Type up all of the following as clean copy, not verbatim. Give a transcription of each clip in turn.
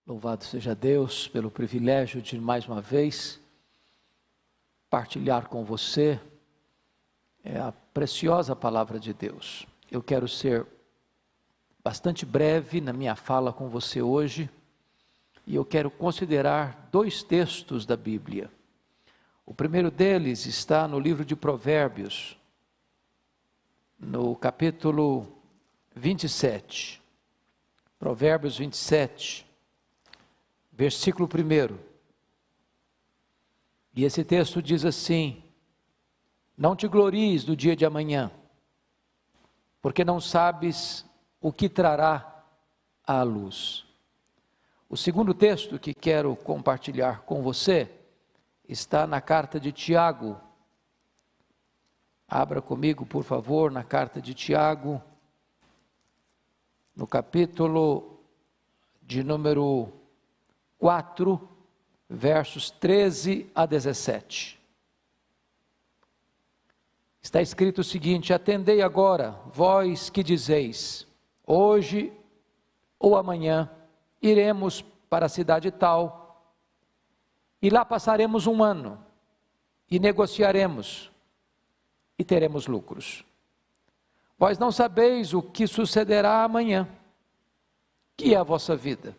Louvado seja Deus pelo privilégio de mais uma vez partilhar com você a preciosa palavra de Deus. Eu quero ser bastante breve na minha fala com você hoje e eu quero considerar dois textos da Bíblia. O primeiro deles está no livro de Provérbios, no capítulo 27. Provérbios 27. Versículo 1, e esse texto diz assim: não te glories do dia de amanhã, porque não sabes o que trará à luz. O segundo texto que quero compartilhar com você está na carta de Tiago. Abra comigo, por favor, na carta de Tiago, no capítulo de número 4, versos 13 a 17. Está escrito o seguinte: atendei agora, vós que dizeis, hoje ou amanhã iremos para a cidade tal, e lá passaremos um ano, e negociaremos, e teremos lucros. Vós não sabeis o que sucederá amanhã, que é a vossa vida.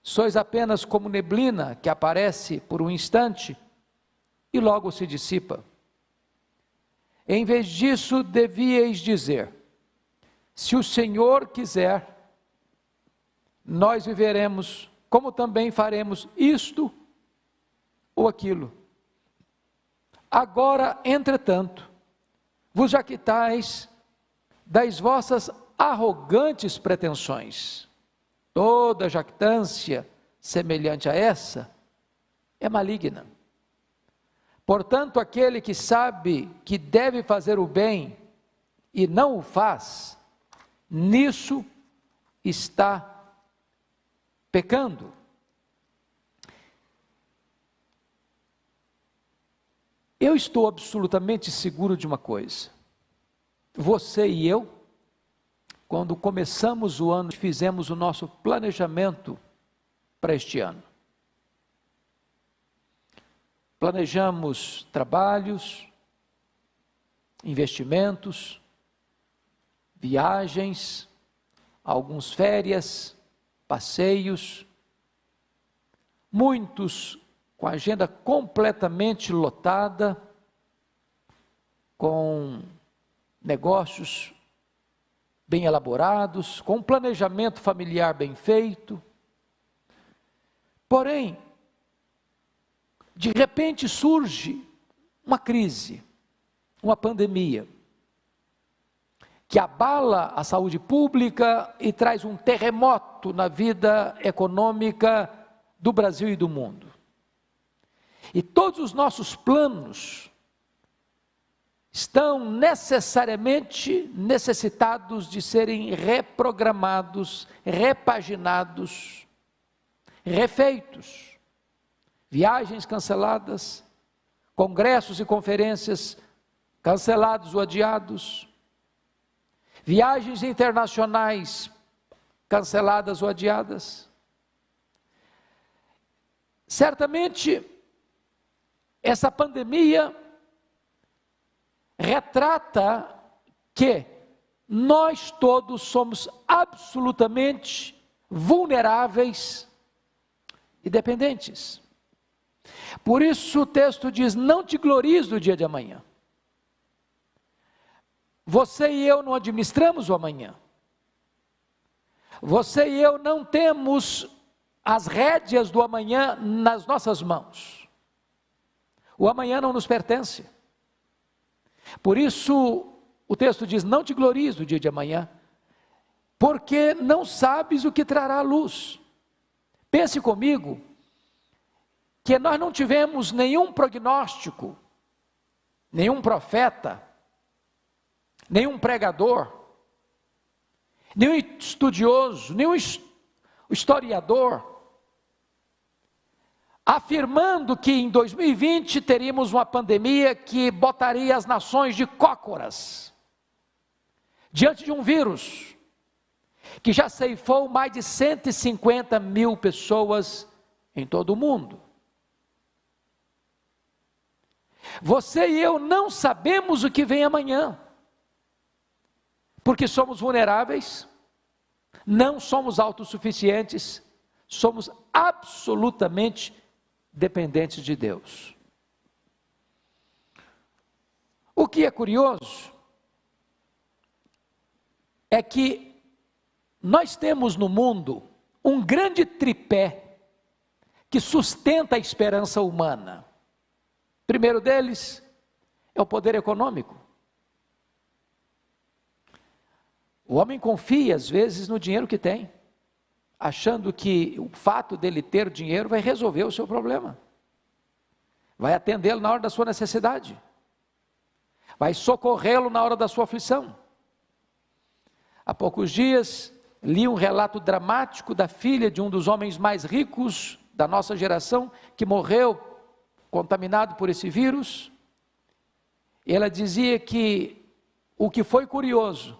Sois apenas como neblina que aparece por um instante e logo se dissipa. Em vez disso, devíeis dizer: se o Senhor quiser, nós viveremos, como também faremos isto ou aquilo. Agora, entretanto, vos jactais das vossas arrogantes pretensões. Toda jactância semelhante a essa é maligna. Portanto, aquele que sabe que deve fazer o bem e não o faz, nisso está pecando. Eu estou absolutamente seguro de uma coisa: você e eu, quando começamos o ano, fizemos o nosso planejamento para este ano. Planejamos trabalhos, investimentos, viagens, algumas férias, passeios, muitos com a agenda completamente lotada, com negócios bem elaborados, com um planejamento familiar bem feito. Porém, de repente surge uma crise, uma pandemia, que abala a saúde pública e traz um terremoto na vida econômica do Brasil e do mundo. E todos os nossos planos estão necessariamente necessitados de serem reprogramados, repaginados, refeitos. Viagens canceladas, congressos e conferências cancelados ou adiados, viagens internacionais canceladas ou adiadas. Certamente, essa pandemia retrata que nós todos somos absolutamente vulneráveis e dependentes. Por isso o texto diz: não te glories do dia de amanhã. Você e eu não administramos o amanhã. Você e eu não temos as rédeas do amanhã nas nossas mãos. O amanhã não nos pertence. Por isso o texto diz: não te glories do dia de amanhã, porque não sabes o que trará a luz. Pense comigo que nós não tivemos nenhum prognóstico, nenhum profeta, nenhum pregador, nenhum estudioso, nenhum historiador, afirmando que em 2020 teríamos uma pandemia que botaria as nações de cócoras, diante de um vírus, que já ceifou mais de 150 mil pessoas em todo o mundo. Você e eu não sabemos o que vem amanhã, porque somos vulneráveis, não somos autossuficientes, somos absolutamente dependentes de Deus. O que é curioso é que nós temos no mundo um grande tripé que sustenta a esperança humana. O primeiro deles é o poder econômico. O homem confia às vezes no dinheiro que tem, achando que o fato dele ter dinheiro vai resolver o seu problema, vai atendê-lo na hora da sua necessidade, vai socorrê-lo na hora da sua aflição. Há poucos dias li um relato dramático da filha de um dos homens mais ricos da nossa geração, que morreu contaminado por esse vírus. E ela dizia que o que foi curioso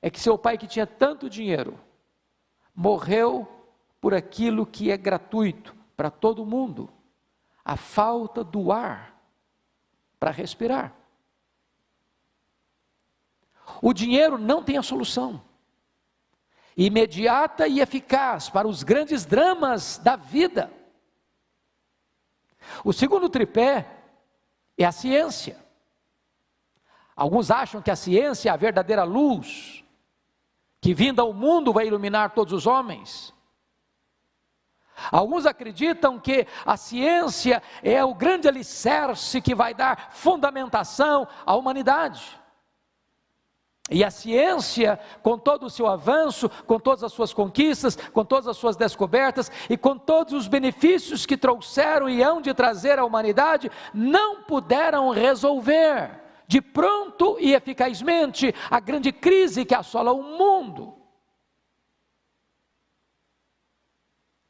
é que seu pai, que tinha tanto dinheiro, morreu por aquilo que é gratuito para todo mundo: a falta do ar para respirar. O dinheiro não tem a solução imediata e eficaz para os grandes dramas da vida. O segundo tripé é a ciência. Alguns acham que a ciência é a verdadeira luz, que vinda ao mundo vai iluminar todos os homens. Alguns acreditam que a ciência é o grande alicerce que vai dar fundamentação à humanidade. E a ciência, com todo o seu avanço, com todas as suas conquistas, com todas as suas descobertas e com todos os benefícios que trouxeram e hão de trazer à humanidade, não puderam resolver de pronto e eficazmente a grande crise que assola o mundo.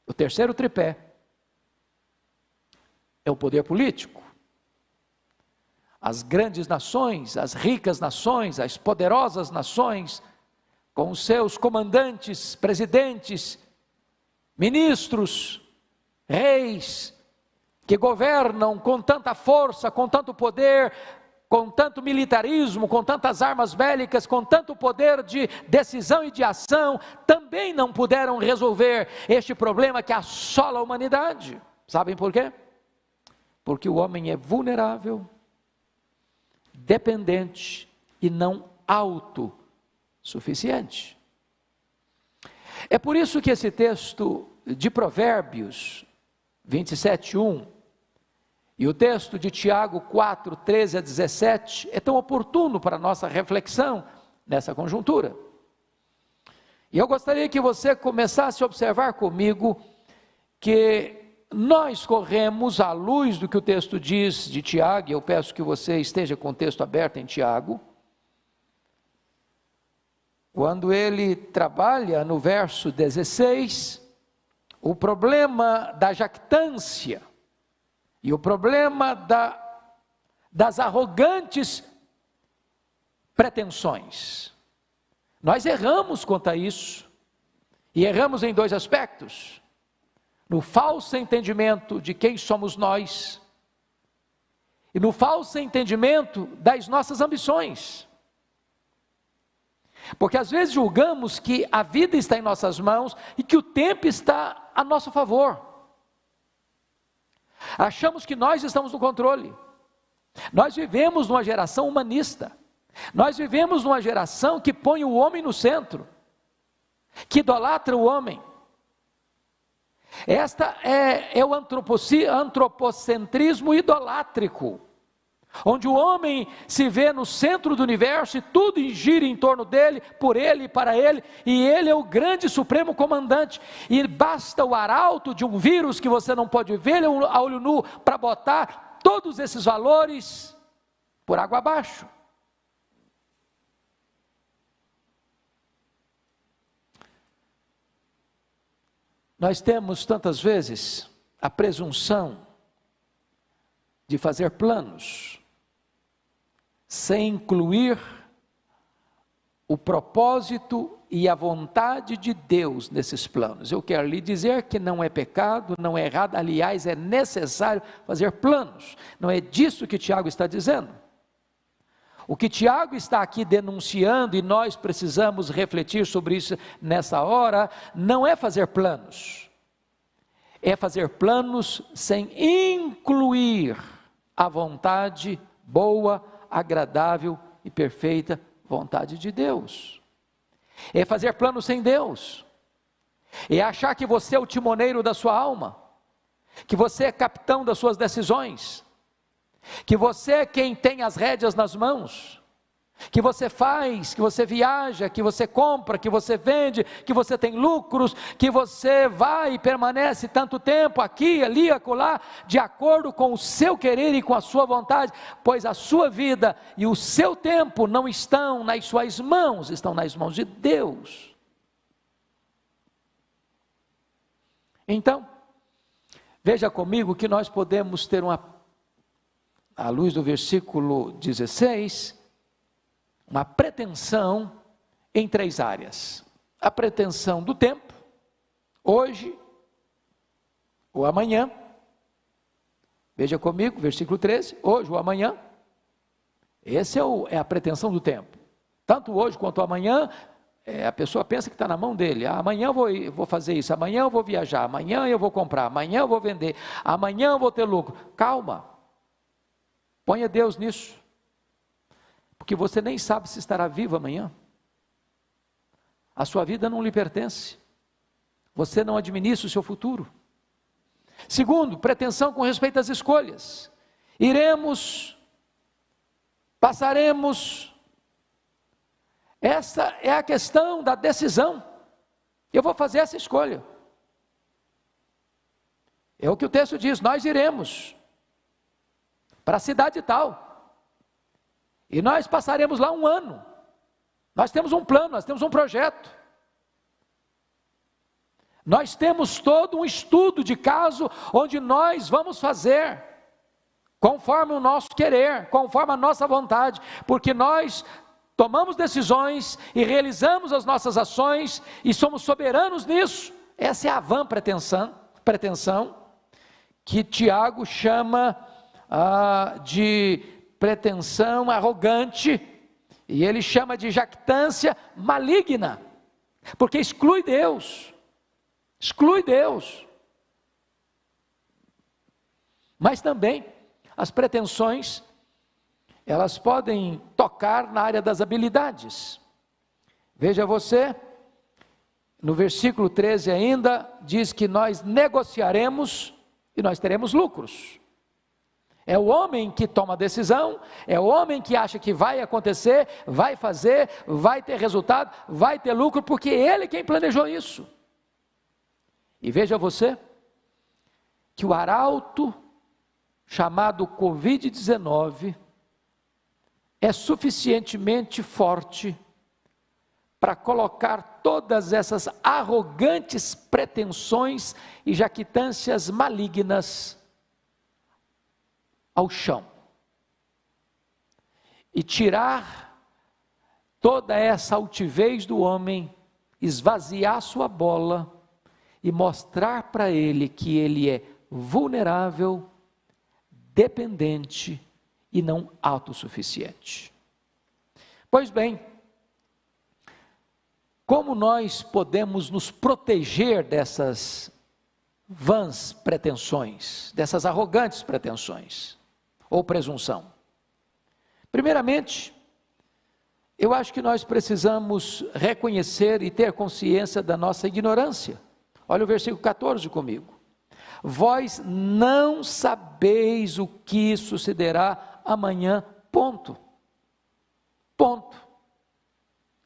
O terceiro tripé é o poder político. As grandes nações, as ricas nações, as poderosas nações, com os seus comandantes, presidentes, ministros, reis, que governam com tanta força, com tanto poder, com tanto militarismo, com tantas armas bélicas, com tanto poder de decisão e de ação, também não puderam resolver este problema que assola a humanidade. Sabem por quê? Porque o homem é vulnerável, dependente e não autossuficiente. É por isso que esse texto de Provérbios 27:1 e o texto de Tiago 4:13-17 é tão oportuno para a nossa reflexão nessa conjuntura. E eu gostaria que você começasse a observar comigo que nós corremos à luz do que o texto diz de Tiago, e eu peço que você esteja com o texto aberto em Tiago, quando ele trabalha no verso 16, o problema da jactância e o problema das arrogantes pretensões. Nós erramos quanto a isso, e erramos em dois aspectos: no falso entendimento de quem somos nós, e no falso entendimento das nossas ambições. Porque às vezes julgamos que a vida está em nossas mãos e que o tempo está a nosso favor. Achamos que nós estamos no controle. Nós vivemos numa geração humanista. Nós vivemos numa geração que põe o homem no centro, que idolatra o homem. Esta é o antropocentrismo idolátrico, onde o homem se vê no centro do universo e tudo gira em torno dele, por ele e para ele, e ele é o grande supremo comandante, e basta o arauto de um vírus que você não pode ver a olho nu para botar todos esses valores por água abaixo. Nós temos tantas vezes a presunção de fazer planos sem incluir o propósito e a vontade de Deus nesses planos. Eu quero lhe dizer que não é pecado, não é errado, aliás, é necessário fazer planos. Não é disso que Tiago está dizendo. O que Tiago está aqui denunciando, e nós precisamos refletir sobre isso nessa hora, não é fazer planos. É fazer planos sem incluir a vontade boa, agradável e perfeita vontade de Deus. É fazer planos sem Deus. É achar que você é o timoneiro da sua alma, que você é capitão das suas decisões, que você é quem tem as rédeas nas mãos, que você faz, que você viaja, que você compra, que você vende, que você tem lucros, que você vai e permanece tanto tempo aqui, ali, acolá, de acordo com o seu querer e com a sua vontade, pois a sua vida e o seu tempo não estão nas suas mãos, estão nas mãos de Deus. Então, veja comigo que nós podemos ter à luz do versículo 16, uma pretensão em 3 áreas. A pretensão do tempo, hoje ou amanhã. Veja comigo, versículo 13, hoje ou amanhã. Essa é a pretensão do tempo. Tanto hoje quanto amanhã, a pessoa pensa que está na mão dele. Amanhã eu vou fazer isso, amanhã eu vou viajar, amanhã eu vou comprar, amanhã eu vou vender, amanhã eu vou ter lucro. Calma, ponha Deus nisso. Porque você nem sabe se estará vivo amanhã. A sua vida não lhe pertence. Você não administra o seu futuro. Segundo, pretensão com respeito às escolhas. Iremos, passaremos. Essa é a questão da decisão. Eu vou fazer essa escolha. É o que o texto diz, nós iremos para a cidade tal. E nós passaremos lá 1 ano. Nós temos um plano, nós temos um projeto. Nós temos todo um estudo de caso, onde nós vamos fazer, conforme o nosso querer, conforme a nossa vontade, porque nós tomamos decisões e realizamos as nossas ações, e somos soberanos nisso. Essa é a vã pretensão, que Tiago chama de pretensão arrogante, e ele chama de jactância maligna, porque exclui Deus, mas também as pretensões, elas podem tocar na área das habilidades. Veja você, no versículo 13 ainda, diz que nós negociaremos e nós teremos lucros. É o homem que toma a decisão, é o homem que acha que vai acontecer, vai fazer, vai ter resultado, vai ter lucro, porque ele é quem planejou isso. E veja você, que o arauto chamado Covid-19 é suficientemente forte para colocar todas essas arrogantes pretensões e jactâncias malignas ao chão, e tirar toda essa altivez do homem, esvaziar sua bola, e mostrar para ele que ele é vulnerável, dependente e não autossuficiente. Pois bem, como nós podemos nos proteger dessas vãs pretensões, dessas arrogantes pretensões, ou presunção? Primeiramente, eu acho que nós precisamos reconhecer e ter consciência da nossa ignorância. Olha o versículo 14 comigo. Vós não sabeis o que sucederá amanhã, ponto.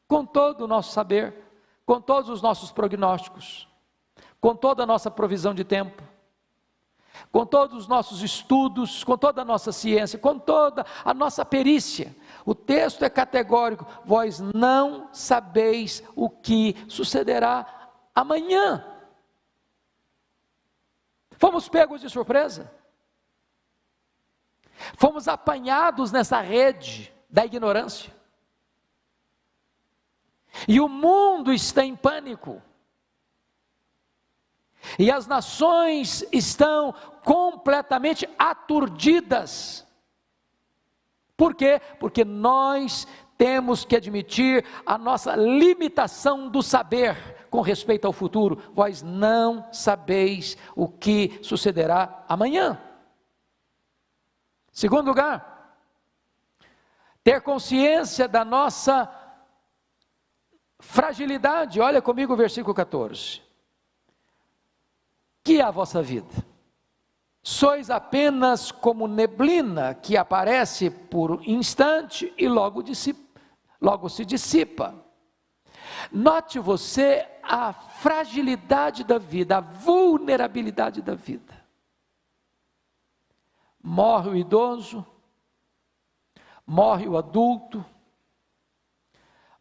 Com todo o nosso saber, com todos os nossos prognósticos, com toda a nossa provisão de tempo, com todos os nossos estudos, com toda a nossa ciência, com toda a nossa perícia, o texto é categórico: vós não sabeis o que sucederá amanhã. Fomos pegos de surpresa, fomos apanhados nessa rede da ignorância. E o mundo está em pânico. E as nações estão completamente aturdidas. Por quê? Porque nós temos que admitir a nossa limitação do saber com respeito ao futuro. Vós não sabeis o que sucederá amanhã. Segundo lugar, ter consciência da nossa fragilidade. Olha comigo o versículo 14. Que é a vossa vida? Sois apenas como neblina que aparece por instante e logo se dissipa. Note você a fragilidade da vida, a vulnerabilidade da vida. Morre o idoso, morre o adulto,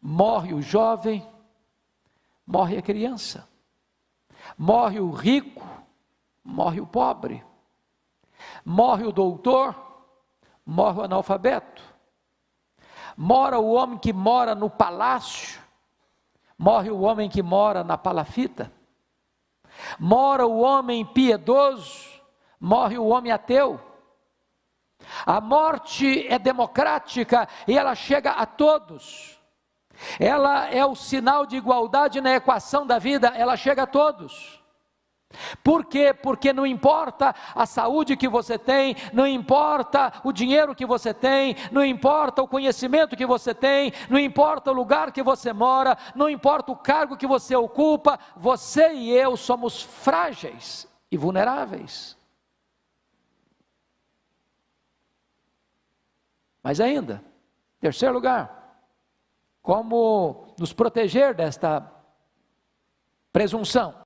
morre o jovem, morre a criança, morre o rico, morre o pobre, morre o doutor, morre o analfabeto, mora o homem que mora no palácio, morre o homem que mora na palafita, mora o homem piedoso, morre o homem ateu. A morte é democrática e ela chega a todos. Ela é o sinal de igualdade na equação da vida, ela chega a todos. Por quê? Porque não importa a saúde que você tem, não importa o dinheiro que você tem, não importa o conhecimento que você tem, não importa o lugar que você mora, não importa o cargo que você ocupa, você e eu somos frágeis e vulneráveis. Mas ainda, terceiro lugar, como nos proteger desta presunção?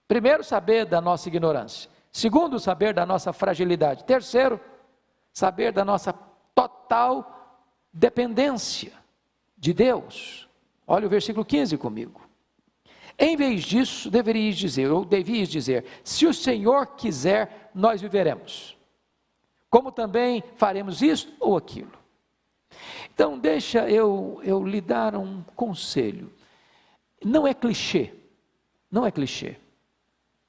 Primeiro, saber da nossa ignorância. Segundo, saber da nossa fragilidade. Terceiro, saber da nossa total dependência de Deus. Olha o versículo 15 comigo. Em vez disso, devias dizer, se o Senhor quiser, nós viveremos. Como também faremos isto ou aquilo. Então, deixa eu lhe dar um conselho. Não é clichê, não é clichê.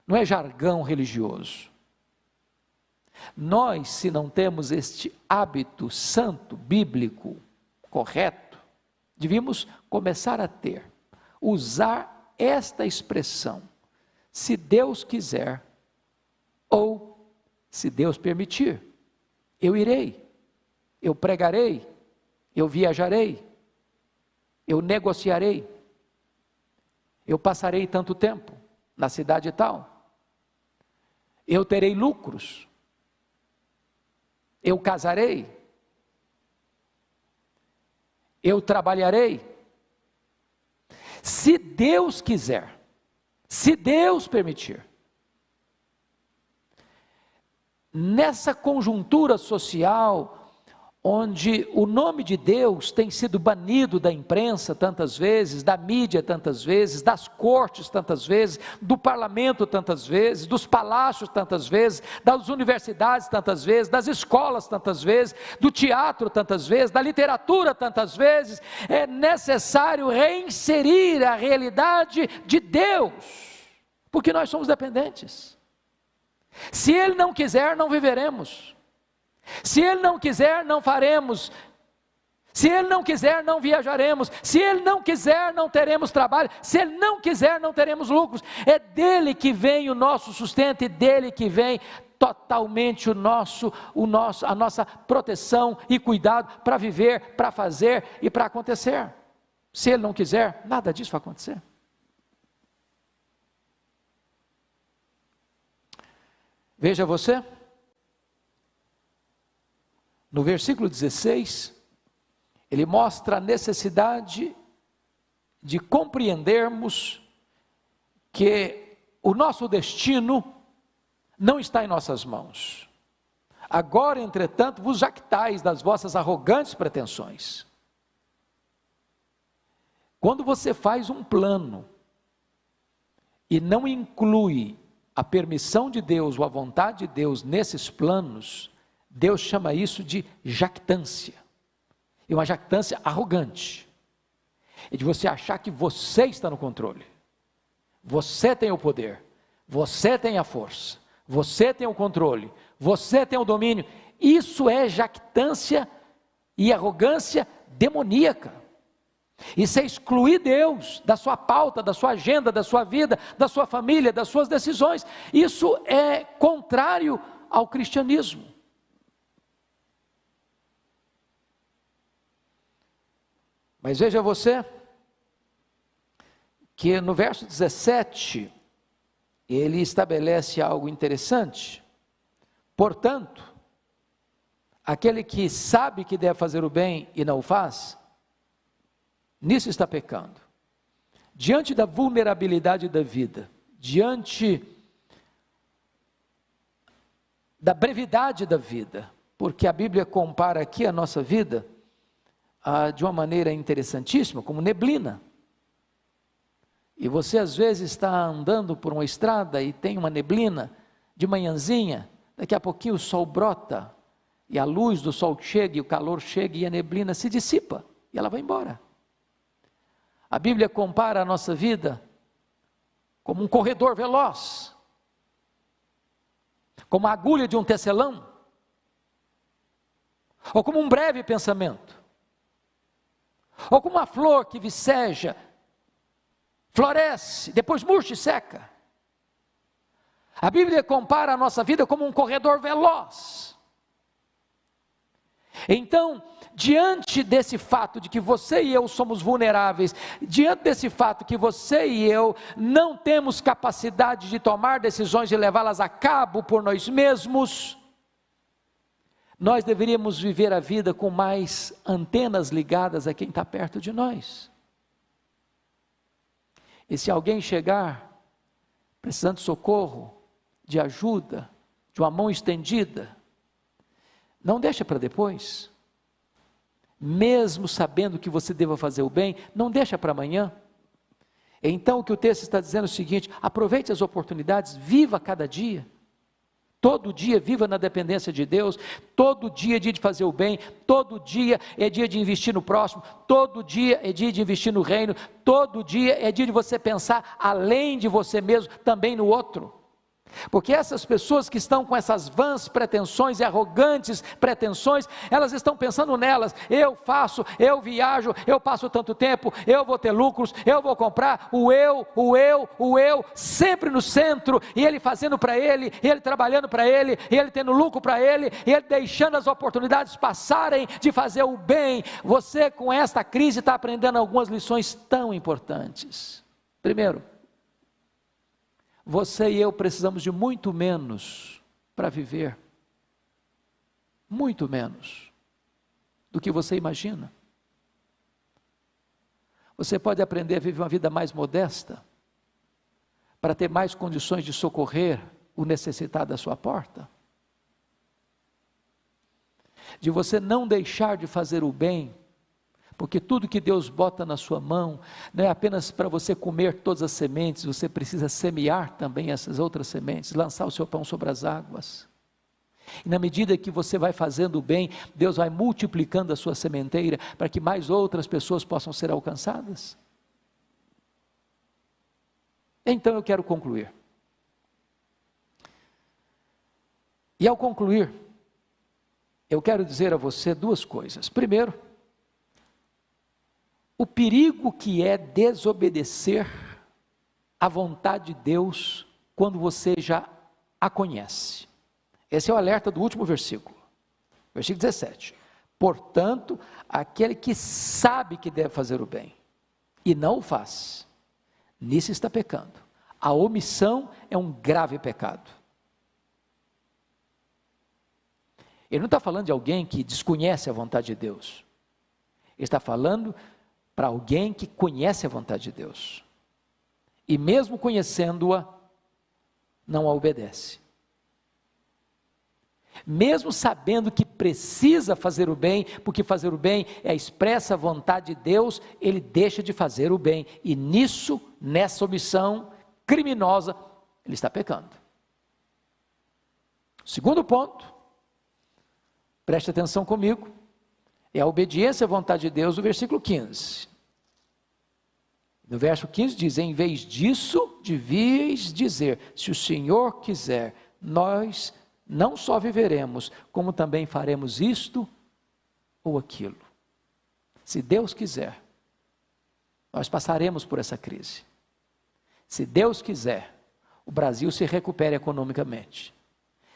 Não é jargão religioso. Nós, se não temos este hábito santo, bíblico, correto, devíamos começar a usar esta expressão, se Deus quiser, ou se Deus permitir, eu irei, eu pregarei, eu viajarei, eu negociarei, eu passarei tanto tempo na cidade tal, eu terei lucros, eu casarei, eu trabalharei. Se Deus quiser, se Deus permitir. Nessa conjuntura social, onde o nome de Deus tem sido banido da imprensa tantas vezes, da mídia tantas vezes, das cortes tantas vezes, do parlamento tantas vezes, dos palácios tantas vezes, das universidades tantas vezes, das escolas tantas vezes, do teatro tantas vezes, da literatura tantas vezes, é necessário reinserir a realidade de Deus, porque nós somos dependentes. Se Ele não quiser, não viveremos. Se Ele não quiser, não faremos. Se Ele não quiser, não viajaremos. Se Ele não quiser, não teremos trabalho. Se Ele não quiser, não teremos lucros. É dele que vem o nosso sustento e dele que vem totalmente a nossa proteção e cuidado para viver, para fazer e para acontecer. Se Ele não quiser, nada disso vai acontecer. Veja você, no versículo 16, ele mostra a necessidade de compreendermos que o nosso destino não está em nossas mãos. Agora, entretanto, vos jactais das vossas arrogantes pretensões. Quando você faz um plano e não inclui a permissão de Deus ou a vontade de Deus nesses planos, Deus chama isso de jactância, e uma jactância arrogante. é de você achar que você está no controle. Você tem o poder, você tem a força, você tem o controle, você tem o domínio. Isso é jactância e arrogância demoníaca. Isso é excluir Deus da sua pauta, da sua agenda, da sua vida, da sua família, das suas decisões. Isso é contrário ao cristianismo. Mas veja você, que no verso 17, ele estabelece algo interessante. Portanto, aquele que sabe que deve fazer o bem e não o faz, nisso está pecando. Diante da vulnerabilidade da vida, diante da brevidade da vida, porque a Bíblia compara aqui a nossa vida de uma maneira interessantíssima, como neblina. E você às vezes está andando por uma estrada e tem uma neblina de manhãzinha, daqui a pouquinho o sol brota, e a luz do sol chega, e o calor chega, e a neblina se dissipa, e ela vai embora. A Bíblia compara a nossa vida como um corredor veloz, como a agulha de um tecelão, ou como um breve pensamento, ou como uma flor que viceja, floresce, depois murcha e seca. A Bíblia compara a nossa vida como um corredor veloz. Então, diante desse fato de que você e eu somos vulneráveis, diante desse fato que você e eu não temos capacidade de tomar decisões e levá-las a cabo por nós mesmos, nós deveríamos viver a vida com mais antenas ligadas a quem está perto de nós. E se alguém chegar precisando de socorro, de ajuda, de uma mão estendida, não deixa para depois. Mesmo sabendo que você deva fazer o bem, não deixa para amanhã. Então o que o texto está dizendo é o seguinte: aproveite as oportunidades, viva cada dia. Todo dia viva na dependência de Deus, todo dia é dia de fazer o bem, todo dia é dia de investir no próximo, todo dia é dia de investir no reino, todo dia é dia de você pensar além de você mesmo, também no outro. Porque essas pessoas que estão com essas vãs pretensões e arrogantes pretensões, elas estão pensando nelas: eu faço, eu viajo, eu passo tanto tempo, eu vou ter lucros, eu vou comprar, o eu, sempre no centro, e ele fazendo para ele, e ele trabalhando para ele, e ele tendo lucro para ele, e ele deixando as oportunidades passarem de fazer o bem. Você com esta crise está aprendendo algumas lições tão importantes. Primeiro, você e eu precisamos de muito menos para viver, muito menos do que você imagina. Você pode aprender a viver uma vida mais modesta, para ter mais condições de socorrer o necessitado à sua porta, de você não deixar de fazer o bem, porque tudo que Deus bota na sua mão, não é apenas para você comer todas as sementes, você precisa semear também essas outras sementes, lançar o seu pão sobre as águas, e na medida que você vai fazendo o bem, Deus vai multiplicando a sua sementeira, para que mais outras pessoas possam ser alcançadas. Então eu quero concluir, e ao concluir, eu quero dizer a você duas coisas. Primeiro, o perigo que é desobedecer à vontade de Deus quando você já a conhece. Esse é o alerta do último versículo, versículo 17. Portanto, aquele que sabe que deve fazer o bem e não o faz, nisso está pecando. A omissão é um grave pecado. Ele não está falando de alguém que desconhece a vontade de Deus. Ele está falando para alguém que conhece a vontade de Deus, e mesmo conhecendo-a, não a obedece. Mesmo sabendo que precisa fazer o bem, porque fazer o bem é a expressa vontade de Deus, ele deixa de fazer o bem, e nisso, nessa omissão criminosa, ele está pecando. Segundo ponto, preste atenção comigo, é a obediência à vontade de Deus, no versículo 15. No verso 15 diz: em vez disso, devíeis dizer, se o Senhor quiser, nós não só viveremos, como também faremos isto ou aquilo. Se Deus quiser, nós passaremos por essa crise. Se Deus quiser, o Brasil se recupera economicamente.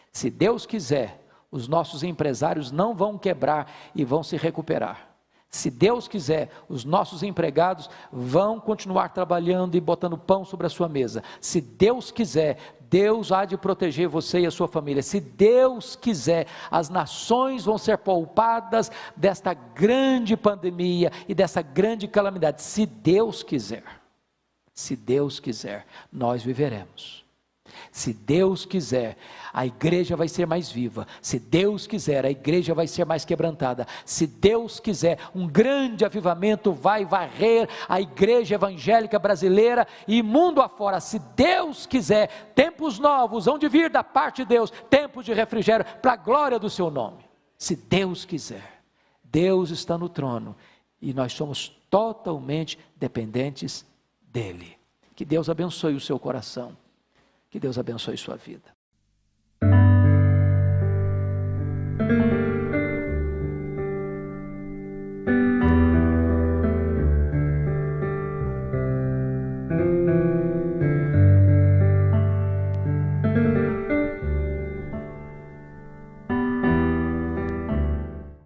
Se Deus quiser, os nossos empresários não vão quebrar e vão se recuperar. Se Deus quiser, os nossos empregados vão continuar trabalhando e botando pão sobre a sua mesa. Se Deus quiser, Deus há de proteger você e a sua família. Se Deus quiser, as nações vão ser poupadas desta grande pandemia e dessa grande calamidade. Se Deus quiser, nós viveremos. Se Deus quiser, a igreja vai ser mais viva. Se Deus quiser, a igreja vai ser mais quebrantada. Se Deus quiser, um grande avivamento vai varrer a igreja evangélica brasileira e mundo afora. Se Deus quiser, tempos novos hão de vir da parte de Deus, tempos de refrigério para a glória do seu nome. Se Deus quiser, Deus está no trono e nós somos totalmente dependentes dele. Que Deus abençoe o seu coração. Que Deus abençoe sua vida.